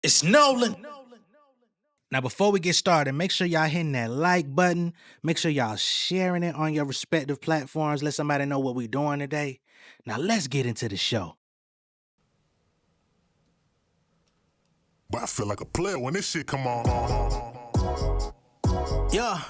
It's Nolan. Now, before we get started, make sure y'all hitting that like button. Make sure y'all sharing it on your respective platforms. Let somebody know what we're doing today. Now, let's get into the show. But I feel like a player when this shit come on. Yeah,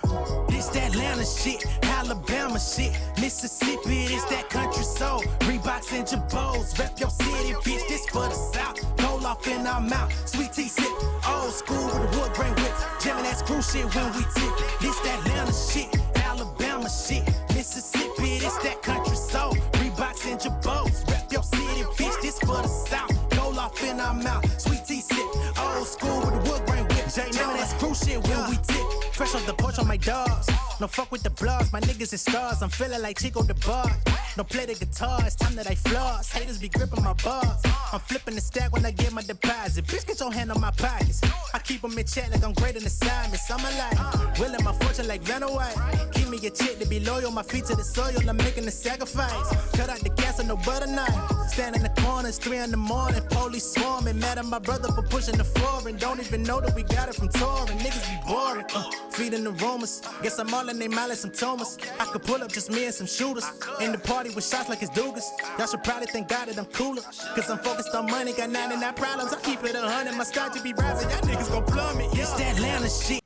this that Atlanta shit, Alabama shit, Mississippi, this that country soul. Reeboks and Jabos, rep your city, bitch, this for the South. Roll off in our mouth, sweet tea sip, old school with the wood grain whips. Jamming that screw shit when we tip. This that Atlanta shit, Alabama shit, Mississippi, this that country soul. Reeboks and Jabos, rep your city, bitch, this for the South. Roll off in our mouth, sweet tea sip, old school with the wood grain whips. J Nolan, that screw shit when we tip. Fresh off the porch on my dogs. No fuck with the bloods, my niggas is stars. I'm feeling like Chico the bar. No play the guitar, it's time that I floss. Haters be gripping my bars. I'm flipping the stack when I get my deposit. Bitch, get your hand on my pockets. I keep them in check like I'm great in assignments. I'm alive, willing my fortune like Vanna White. Keep me a chick to be loyal, my feet to the soil. I'm making the sacrifice. Cut out the gas on no butter knife. Stand in the corner, it's 3 in the morning. Police swarming, mad at my brother for pushing the floor. And don't even know that we got it from touring. Niggas be boring. Feeding the rumors. Guess I'm all in they mouth like some tumors. I could pull up just me and some shooters. In the party with shots like it's Dugas. Y'all should probably thank God that I'm cooler. Cause I'm focused on money, got 99 problems. I keep it 100, my strategy be rising. Y'all niggas gon' plummet. It's that Atlanta shit.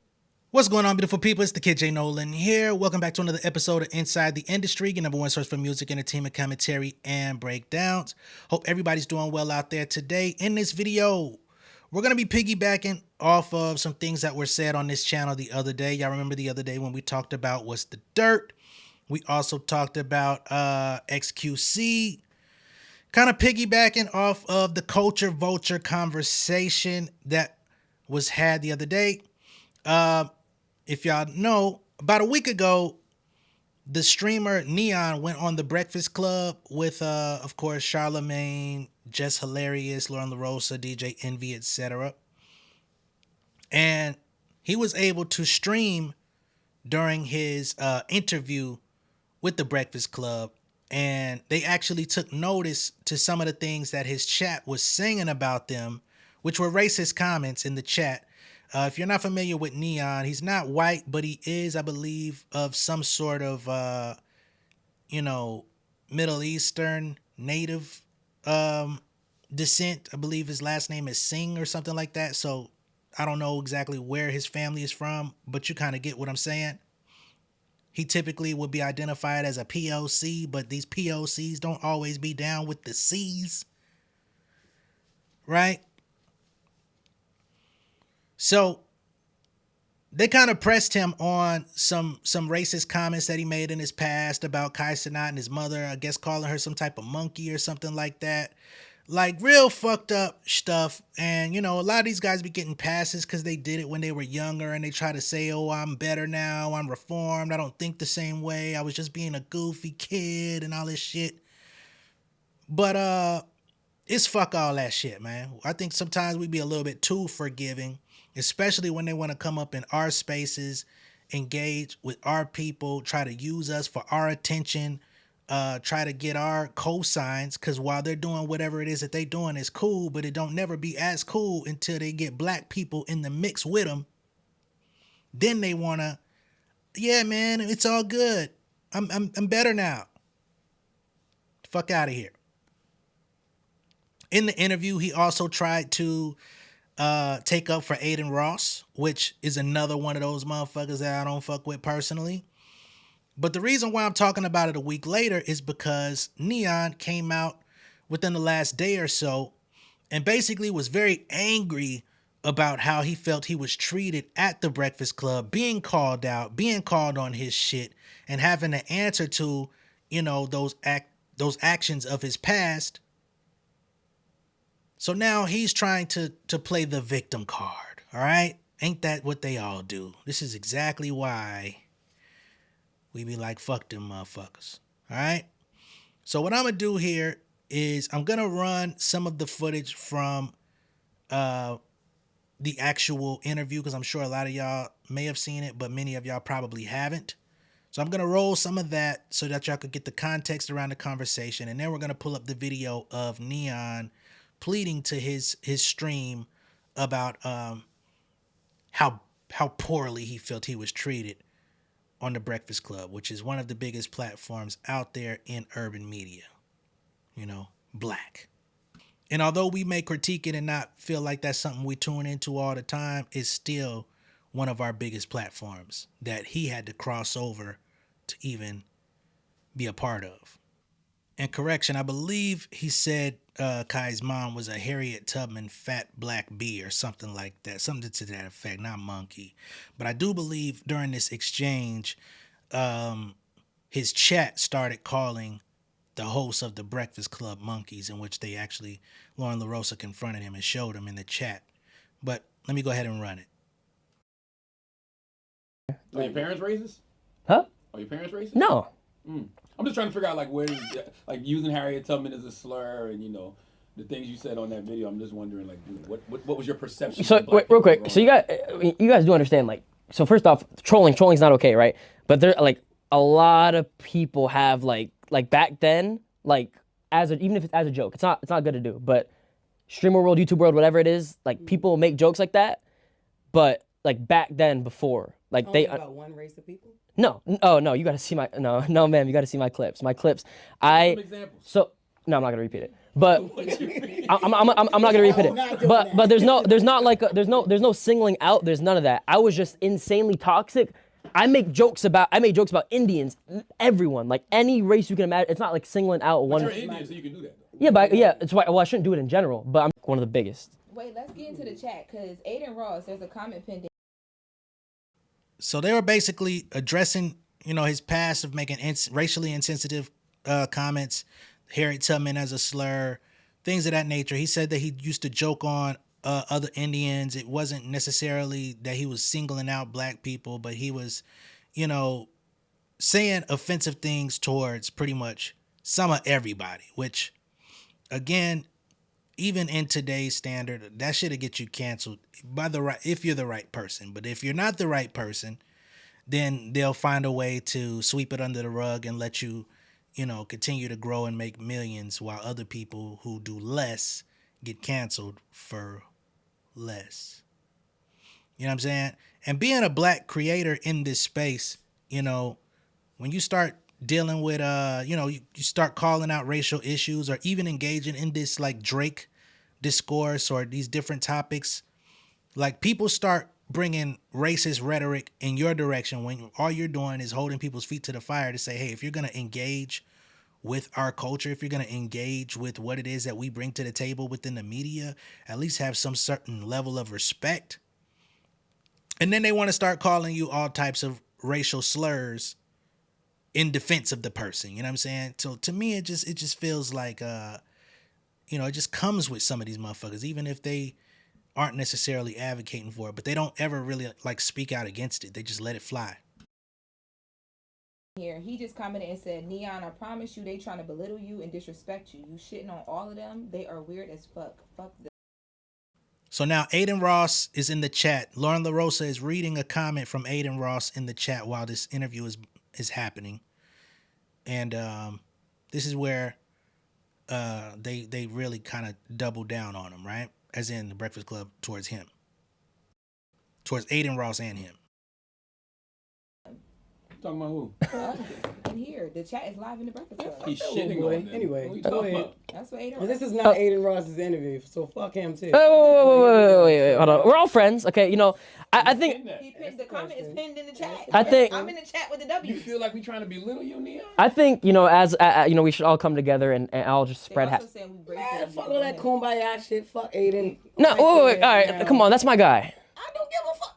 What's going on, beautiful people? It's the kid J Nolan here. Welcome back to another episode of Inside the Industry, your number one source for music, entertainment, commentary, and breakdowns. Hope everybody's doing well out there today. In this video, we're going to be piggybacking off of some things that were said on this channel the other day. Y'all remember the other day when we talked about What's the Dirt? We also talked about XQC. Kind of piggybacking off of the culture vulture conversation that was had the other day. If y'all know, about a week ago, the streamer N3ON went on the Breakfast Club with, of course, Charlamagne, Jess Hilarious, Lauren LaRosa, DJ Envy, etc. And he was able to stream during his interview with the Breakfast Club. And they actually took notice to some of the things that his chat was saying about them, which were racist comments in the chat. If you're not familiar with N3ON, he's not white, but he is, I believe, of some sort of, Middle Eastern native descent. I believe his last name is Singh or something like that. So I don't know exactly where his family is from, but you kind of get what I'm saying. He typically would be identified as a POC, but these POCs don't always be down with the C's, right? So they kind of pressed him on some racist comments that he made in his past about Kai Cenat and his mother, I guess calling her some type of monkey or something like that. Like real fucked up stuff. And, a lot of these guys be getting passes because they did it when they were younger and they try to say, oh, I'm better now. I'm reformed. I don't think the same way. I was just being a goofy kid and all this shit. But it's fuck all that shit, man. I think sometimes we be a little bit too forgiving, especially when they want to come up in our spaces, engage with our people, try to use us for our attention, try to get our cosigns. Because while they're doing whatever it is that they doing is cool, but it don't never be as cool until they get black people in the mix with them. Then they wanna, yeah, man, it's all good. I'm better now. Fuck out of here. In the interview, he also tried to take up for Aiden Ross, which is another one of those motherfuckers that I don't fuck with personally. But the reason why I'm talking about it a week later is because N3ON came out within the last day or so and basically was very angry about how he felt he was treated at the Breakfast Club, being called out, being called on his shit, and having to answer to, those actions of his past. So now he's trying to play the victim card, all right? Ain't that what they all do? This is exactly why we be like, fuck them motherfuckers, all right? So what I'm going to do here is I'm going to run some of the footage from the actual interview because I'm sure a lot of y'all may have seen it, but many of y'all probably haven't. So I'm going to roll some of that so that y'all could get the context around the conversation, and then we're going to pull up the video of N3ON pleading to his stream about how poorly he felt he was treated on the Breakfast Club, which is one of the biggest platforms out there in urban media. You know, black. And although we may critique it and not feel like that's something we tune into all the time, it's still one of our biggest platforms that he had to cross over to even be a part of. And correction, I believe he said Kai's mom was a Harriet Tubman fat black bee or something like that, something to that effect, not monkey. But I do believe during this exchange, his chat started calling the hosts of the Breakfast Club monkeys, in which they actually, Lauren LaRosa confronted him and showed him in the chat. But let me go ahead and run it. Are your parents racist? Huh? Are your parents racist? No. I'm just trying to figure out like where, like using Harriet Tubman as a slur, and the things you said on that video. I'm just wondering like what was your perception? So wait, real quick. So you guys do understand, like, so first off, trolling's not okay, right? But there, like, a lot of people have like back then, like, even if it's as a joke, it's not good to do. But streamer world, YouTube world, whatever it is, like, people make jokes like that. But like back then, before, like, only about one race of people. No, you gotta see my no, ma'am, you gotta see my clips. My clips. Some examples. So no, I'm not gonna repeat it. But I'm not gonna repeat it. But there's no singling out. There's none of that. I was just insanely toxic. I made jokes about Indians, everyone, like any race you can imagine. It's not like singling out one. You're Indian, so you can do that. Yeah, but it's why. Well, I shouldn't do it in general. But I'm one of the biggest. Wait, let's get into the chat because Aiden Ross, there's a comment pinned. So they were basically addressing, his past of making racially insensitive comments, Harriet Tubman as a slur, things of that nature. He said that he used to joke on other Indians. It wasn't necessarily that he was singling out black people, but he was, saying offensive things towards pretty much some of everybody, which, again, even in today's standard, that should get you canceled if you're the right person. But if you're not the right person, then they'll find a way to sweep it under the rug and let you, continue to grow and make millions, while other people who do less get canceled for less. You know what I'm saying? And being a black creator in this space, when you start dealing with, you start calling out racial issues or even engaging in this like Drake discourse or these different topics, like people start bringing racist rhetoric in your direction when all you're doing is holding people's feet to the fire to say, hey, if you're going to engage with our culture, if you're going to engage with what it is that we bring to the table within the media, at least have some certain level of respect. And then they want to start calling you all types of racial slurs in defense of the person. You know what I'm saying? So to me, it just feels like, it just comes with some of these motherfuckers, even if they aren't necessarily advocating for it, but they don't ever really like speak out against it. They just let it fly. Here, he just commented and said, Neon, I promise you they trying to belittle you and disrespect you. You shitting on all of them. They are weird as fuck. Fuck them. So now Aiden Ross is in the chat. Lauren LaRosa is reading a comment from Aiden Ross in the chat while this interview is happening. And this is where they really kind of double down on him, right? As in the Breakfast Club towards him. Towards Aiden Ross and him. Talking about who? In here, the chat is live in the Breakfast Club. He's shitting on them. Anyway, what are you go talking ahead. about? That's what Aiden Well, Ross. this is not Aiden Ross's interview, so fuck him too. Wait, hold on. We're all friends, okay? I think He pinned, the comment is pinned in the chat. I think- I'm in the chat with the W. You feel like we trying to belittle you, Neon? I think as we should all come together and I'll just spread. Also saying we Man, fuck all that kumbaya shit. Fuck Aiden. No, wait, all right, come on, that's my guy. I don't give a fuck.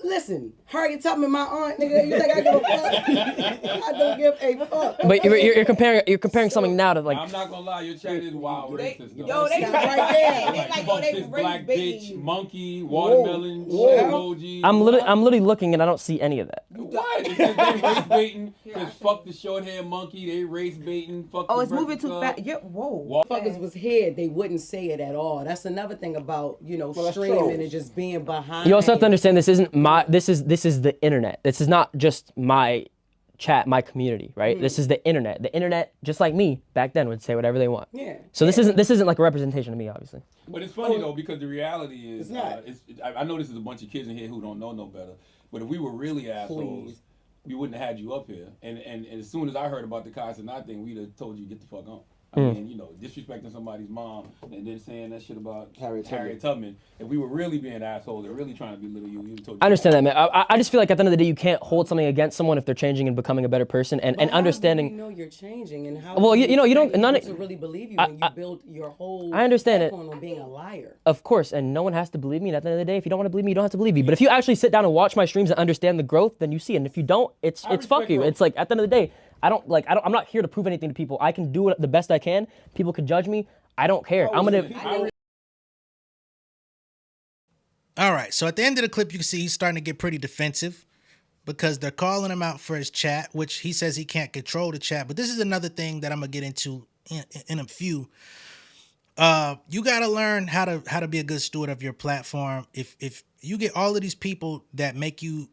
Listen, Harriet Tubman, my aunt, nigga. You think I give a fuck? I don't give a fuck. But you're comparing something now to like. I'm not gonna lie, your chat is wild racist. Yo, they Stop right there. They like, Fuck they this race black baiting. bitch, monkey, watermelon, emoji. I'm literally looking and I don't see any of that. What? It says they race baiting. Says fuck the short hair monkey. They race baiting. Fuck. Oh, the it's moving Breakfast too Club. fast. Yeah, whoa. Wa- Motherfuckers was here, they wouldn't say it at all. That's another thing about, that's streaming trolls. and just being behind. You also have to understand this is the internet. This is not just my chat, my community, right? This is the internet. The internet, just like me back then, would say whatever they want. Yeah. So this isn't like a representation of me, obviously. But it's funny though, because the reality is, It's not. I know this is a bunch of kids in here who don't know no better. But if we were really assholes, we wouldn't have had you up here. And as soon as I heard about the Kai Cenat thing, we'd have told you get the fuck on. I mean, you know, disrespecting somebody's mom and then saying that shit about Harriet Tubman. If we were really being assholes and really trying to belittle you, we would have told you. I understand that, man. I just feel like at the end of the day, you can't hold something against someone if they're changing and becoming a better person and understanding. How do you know you're changing and how? Well, you know, you don't. None to really believe you when you build your whole. I understand it. On being a liar. Of course, and no one has to believe me. And at the end of the day, if you don't want to believe me, you don't have to believe me. But if you actually sit down and watch my streams and understand the growth, then you see. And if you don't, it's fuck you. growth. It's like at the end of the day, I'm not here to prove anything to people. I can do it the best I can. People can judge me. I don't care. I'm gonna. All right, so at the end of the clip, you can see he's starting to get pretty defensive because they're calling him out for his chat, which he says he can't control the chat. But this is another thing that I'm gonna get into in a few. You gotta learn how to be a good steward of your platform. If you get all of these people that make you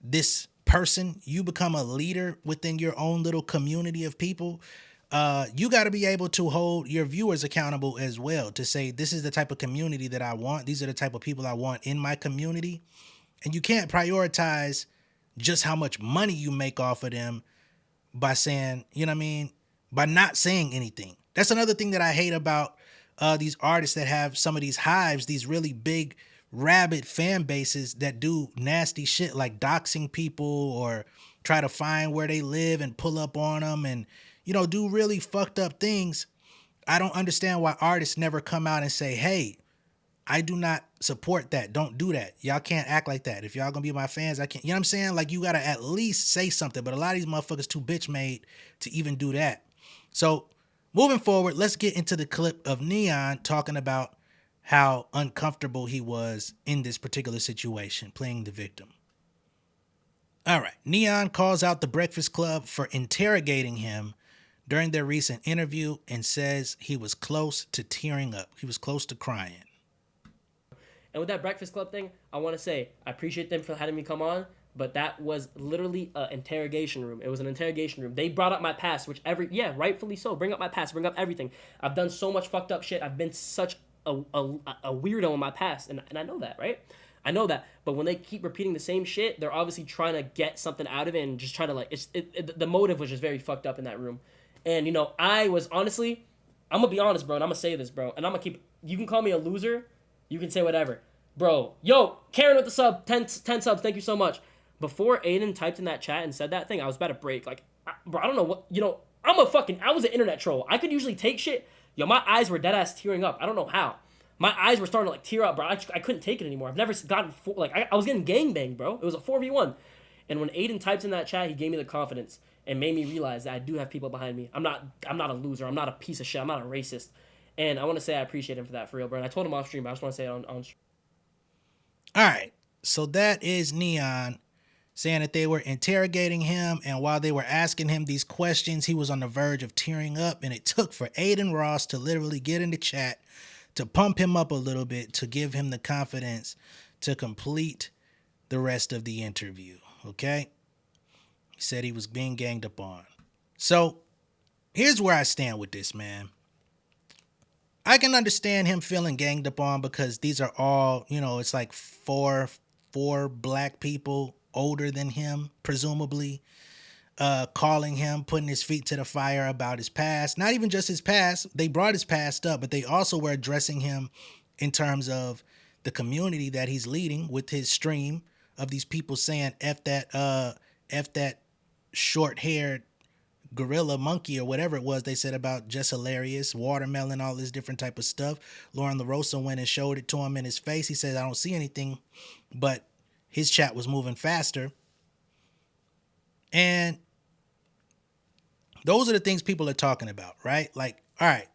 this person, you become a leader within your own little community of people. You got to be able to hold your viewers accountable as well, to say this is the type of community that I want. These are the type of people I want in my community. And you can't prioritize just how much money you make off of them by saying, you know what I mean, by not saying anything. That's another thing that I hate about these artists that have some of these hives, these really big rabid fan bases that do nasty shit like doxing people or try to find where they live and pull up on them and, you know, do really fucked up things. I don't understand why artists never come out and say, hey, I do not support that. Don't do that. Y'all can't act like that. If y'all gonna be my fans, I can't. You know what I'm saying? Like, you gotta at least say something. But a lot of these motherfuckers too bitch made to even do that. So moving forward, let's get into the clip of N3ON talking about how uncomfortable he was in this particular situation, playing the victim. All right, N3ON calls out the Breakfast Club for interrogating him during their recent interview and says he was close to tearing up. He was close to crying. And with that Breakfast Club thing, I want to say I appreciate them for having me come on, but that was literally an interrogation room. It was an interrogation room. They brought up my past, which rightfully so. Bring up my past, bring up everything. I've done so much fucked up shit. I've been such a weirdo in my past, and I know that, right? I know that, but when they keep repeating the same shit, they're obviously trying to get something out of it and just trying to the motive was just very fucked up in that room. And, you know, I was honestly, I'm going to be honest, bro, and I'm going to say this, bro, and I'm going to keep, you can call me a loser, you can say whatever. Bro, yo, Karen with the sub, 10 subs, thank you so much. Before Aiden typed in that chat and said that thing, I was about to break. Like, bro, I don't know what, you know, I was an internet troll. I could usually take shit. Yo, my eyes were dead ass tearing up. I don't know how. My eyes were starting to like tear up, bro. I couldn't take it anymore. I've never gotten, I was getting gangbanged, bro. It was a 4v1. And when Aiden types in that chat, he gave me the confidence and made me realize that I do have people behind me. I'm not a loser. I'm not a piece of shit. I'm not a racist. And I want to say I appreciate him for that, for real, bro. And I told him off stream, but I just want to say it on stream. All right, so that is N3ON saying that they were interrogating him, and while they were asking him these questions, he was on the verge of tearing up, and it took for Aiden Ross to literally get in the chat to pump him up a little bit, to give him the confidence to complete the rest of the interview, okay? He said he was being ganged up on. So here's where I stand with this, man. I can understand him feeling ganged up on because these are all, you know, it's like four black people older than him, presumably, calling him, putting his feet to the fire about his past. Not even just his past. They brought his past up, but they also were addressing him in terms of the community that he's leading with his stream of these people saying F that short-haired gorilla monkey or whatever it was they said about Just Hilarious, watermelon, all this different type of stuff. Lauren LaRosa went and showed it to him in his face. He said, I don't see anything, but his chat was moving faster. And those are the things people are talking about, right? Like, all right,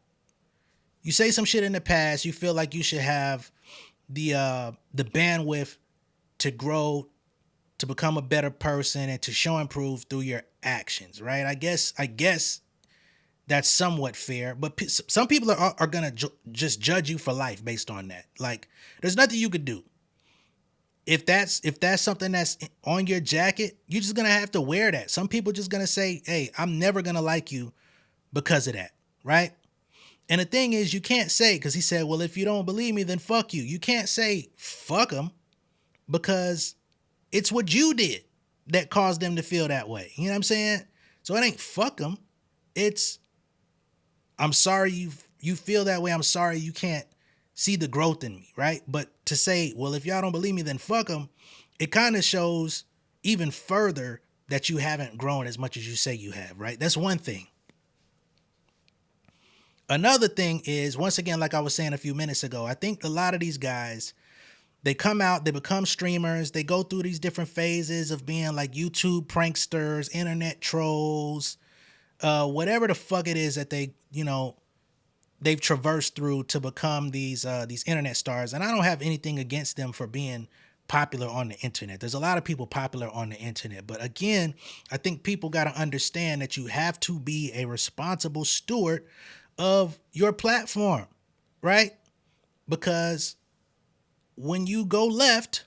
you say some shit in the past, you feel like you should have the bandwidth to grow, to become a better person, and to show improve through your actions, right? I guess that's somewhat fair, but some people are gonna just judge you for life based on that. Like, there's nothing you could do. if that's something that's on your jacket, you're just gonna have to wear that. Some people just gonna say, hey, I'm never gonna like you because of that, right? And the thing is, you can't say, because he said, well, if you don't believe me, then fuck you. You can't say fuck them, because it's what you did that caused them to feel that way. You know what I'm saying? So it ain't fuck them. It's, I'm sorry you feel that way. I'm sorry you can't see the growth in me, right? But to say, well, if y'all don't believe me, then fuck them, it kind of shows even further that you haven't grown as much as you say you have, right? That's one thing. Another thing is, once again, like I was saying a few minutes ago, I think a lot of these guys, they come out, they become streamers, they go through these different phases of being like YouTube pranksters, internet trolls, whatever the fuck it is that they, you know, they've traversed through to become these internet stars. And I don't have anything against them for being popular on the internet. There's a lot of people popular on the internet. But again, I think people got to understand that you have to be a responsible steward of your platform, right? Because when you go left,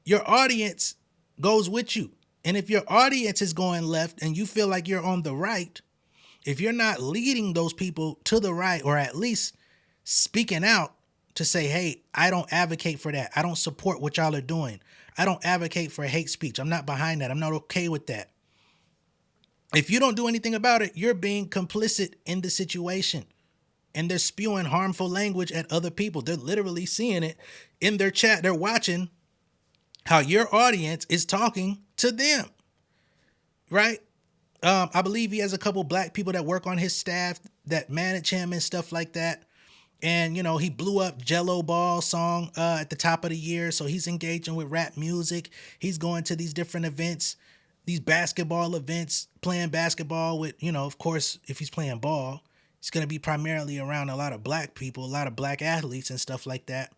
your audience goes with you. And if your audience is going left and you feel like you're on the right, if you're not leading those people to the right, or at least speaking out to say, hey, I don't advocate for that. I don't support what y'all are doing. I don't advocate for hate speech. I'm not behind that. I'm not okay with that. If you don't do anything about it, you're being complicit in the situation. And they're spewing harmful language at other people. They're literally seeing it in their chat. They're watching how your audience is talking to them, right? I believe he has a couple black people that work on his staff that manage him and stuff like that. And, you know, he blew up Jello Ball song at the top of the year. So he's engaging with rap music. He's going to these different events, these basketball events, playing basketball with, you know, of course, if he's playing ball, it's going to be primarily around a lot of black people, a lot of black athletes and stuff like that.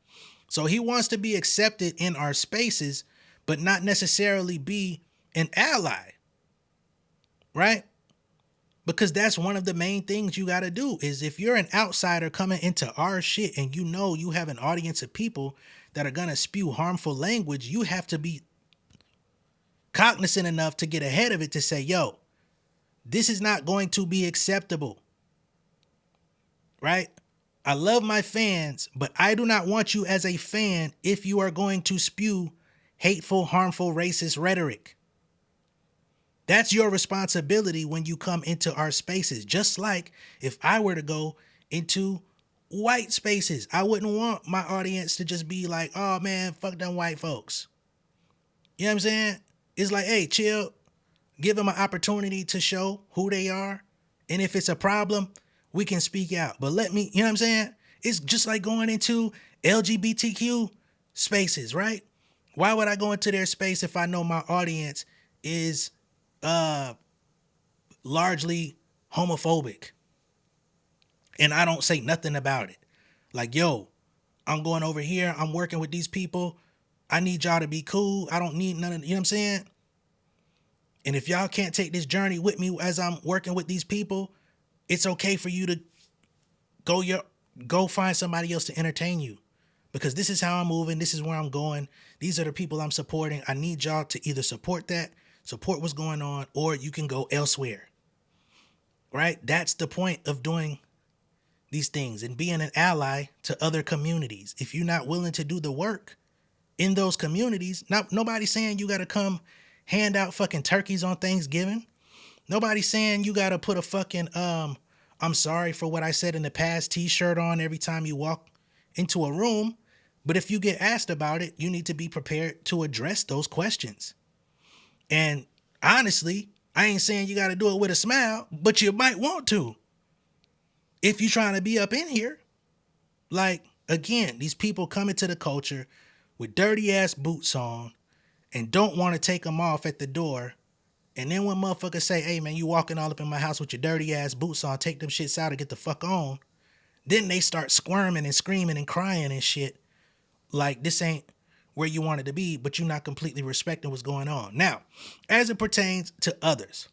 So he wants to be accepted in our spaces, but not necessarily be an ally, right? Because that's one of the main things you got to do is if you're an outsider coming into our shit and you know you have an audience of people that are going to spew harmful language, you have to be cognizant enough to get ahead of it to say, yo, this is not going to be acceptable. Right? I love my fans, but I do not want you as a fan if you are going to spew hateful, harmful, racist rhetoric. That's your responsibility when you come into our spaces. Just like if I were to go into white spaces, I wouldn't want my audience to just be like, oh man, fuck them white folks. You know what I'm saying? It's like, hey, chill, give them an opportunity to show who they are. And if it's a problem, we can speak out. But let me, you know what I'm saying? It's just like going into LGBTQ spaces, right? Why would I go into their space if I know my audience is largely homophobic and I don't say nothing about it? Like, yo, I'm going over here. I'm working with these people. I need y'all to be cool. I don't need none of, you know what I'm saying? And if y'all can't take this journey with me as I'm working with these people, it's okay for you to go find somebody else to entertain you, because this is how I'm moving. This is where I'm going. These are the people I'm supporting. I need y'all to either support that, support what's going on, or you can go elsewhere, right? That's the point of doing these things and being an ally to other communities. If you're not willing to do the work in those communities, nobody's saying you got to come hand out fucking turkeys on Thanksgiving. Nobody's saying you got to put a fucking, I'm sorry for what I said in the past t-shirt on every time you walk into a room. But if you get asked about it, you need to be prepared to address those questions. And honestly, I ain't saying you got to do it with a smile, but you might want to. If you're trying to be up in here. Like, again, these people come into the culture with dirty ass boots on and don't want to take them off at the door. And then when motherfuckers say, hey man, you walking all up in my house with your dirty ass boots on, take them shits out and get the fuck on. Then they start squirming and screaming and crying and shit. Like this ain't where you wanted to be, but you're not completely respecting what's going on. Now, as it pertains to others,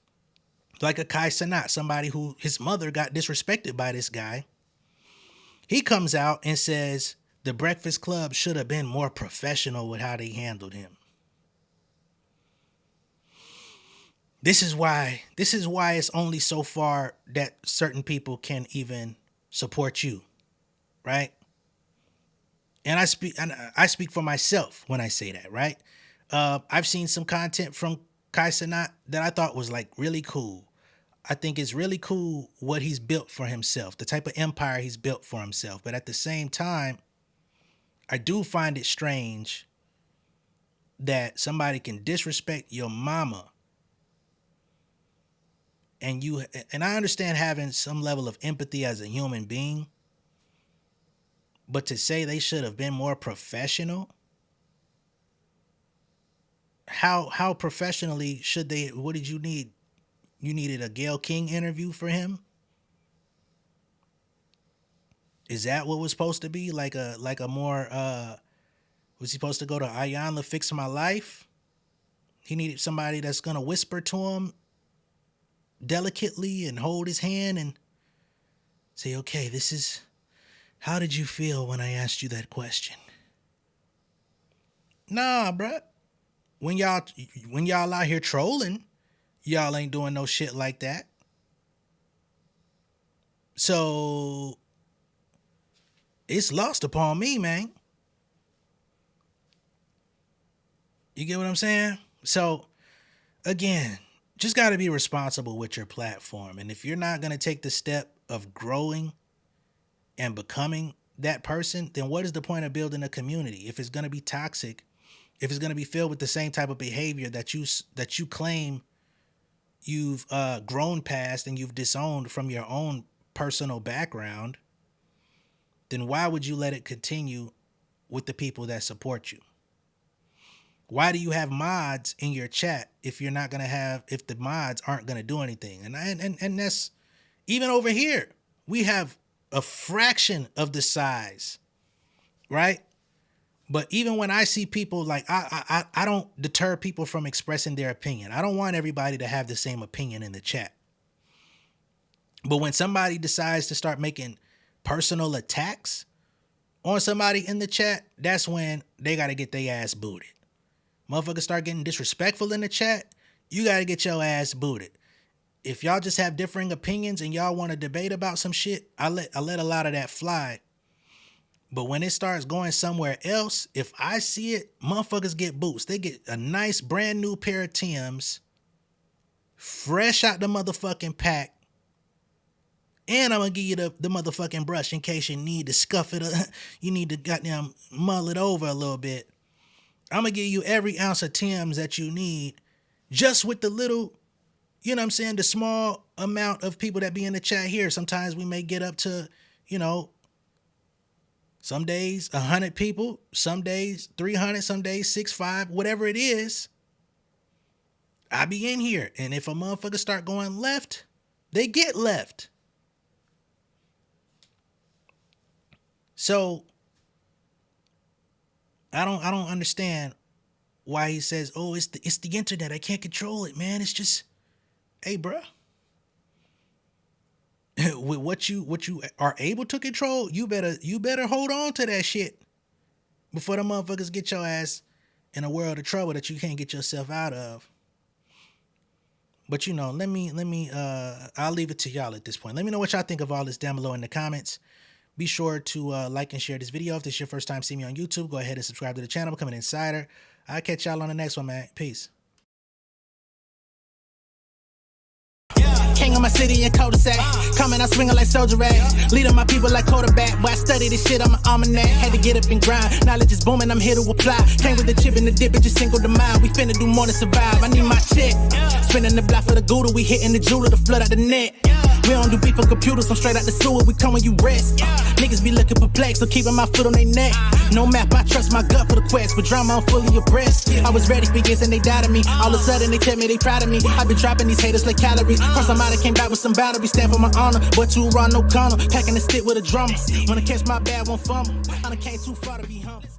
like a Kai Cenat, somebody who his mother got disrespected by this guy. He comes out and says the Breakfast Club should have been more professional with how they handled him. This is why it's only so far that certain people can even support you, right? And I speak for myself when I say that, right? I've seen some content from Kai Cenat that I thought was like really cool. I think it's really cool what he's built for himself, the type of empire he's built for himself. But at the same time, I do find it strange that somebody can disrespect your mama. And I understand having some level of empathy as a human being, but to say they should have been more professional, how professionally should they? What did you need? You needed a Gayle King interview for him? Is that what was supposed to be? Like a more was he supposed to go to Ayanla Fix My Life? He needed somebody that's gonna whisper to him delicately and hold his hand and say, okay, this is, how did you feel when I asked you that question? Nah, bruh. When y'all out here trolling, y'all ain't doing no shit like that. So it's lost upon me, man. You get what I'm saying? So again, just got to be responsible with your platform. And if you're not going to take the step of growing and becoming that person, then what is the point of building a community? If it's going to be toxic, if it's going to be filled with the same type of behavior that you claim you've grown past and you've disowned from your own personal background, then why would you let it continue with the people that support you? Why do you have mods in your chat if you're not going to have, if the mods aren't going to do anything? And that's, even over here, we have a fraction of the size, right? But even when I see people, like, I don't deter people from expressing their opinion. I don't want everybody to have the same opinion in the chat. But when somebody decides to start making personal attacks on somebody in the chat, that's when they got to get their ass booted. Motherfuckers start getting disrespectful in the chat, you got to get your ass booted. If y'all just have differing opinions and y'all want to debate about some shit, I let a lot of that fly. But when it starts going somewhere else, if I see it, motherfuckers get boots. They get a nice brand new pair of Timbs, fresh out the motherfucking pack, and I'm going to give you the motherfucking brush in case you need to scuff it up. You need to goddamn mull it over a little bit. I'm going to give you every ounce of Timbs that you need, just with the little, you know what I'm saying, the small amount of people that be in the chat here. Sometimes we may get up to, you know, some days 100 people, some days 300, some days 6-5, whatever it is. I be in here. And if a motherfucker start going left, they get left. So I don't understand why he says, "Oh, it's the internet. I can't control it, man." It's just, hey, bruh. With what you are able to control, you better hold on to that shit before the motherfuckers get your ass in a world of trouble that you can't get yourself out of. But you know, let me I'll leave it to y'all at this point. Let me know what y'all think of all this down below in the comments. Be sure to like and share this video. If this is your first time seeing me on YouTube, go ahead and subscribe to the channel, become an insider. I'll catch y'all on the next one, man. Peace. King of my city and cul-de-sac. Coming out swinging like soldier rags. Leading my people like quarterback. Boy, I study this shit on my almanac. Had to get up and grind. Knowledge is booming, I'm here to apply. Came with the chip and the dip, it just single the mind. We finna do more than survive. I need my check. Spinning the block for the gouda. We hitting the jeweler to flood out the net. We don't do beef on computers, I'm straight out the sewer. We come when you rest. Niggas be looking perplexed, so keeping my foot on their neck. No map, I trust my gut for the quest. With drama, I'm fully abreast. I was ready for years and they doubted me. All of a sudden they tell me they proud of me. I been dropping these haters like calories. Cross them out, I came back with some boundaries. Stand for my honor, but too raw, no corner. Packing the stick with a drummer. Wanna catch my bad, won't fumble. I done came too far to be humble.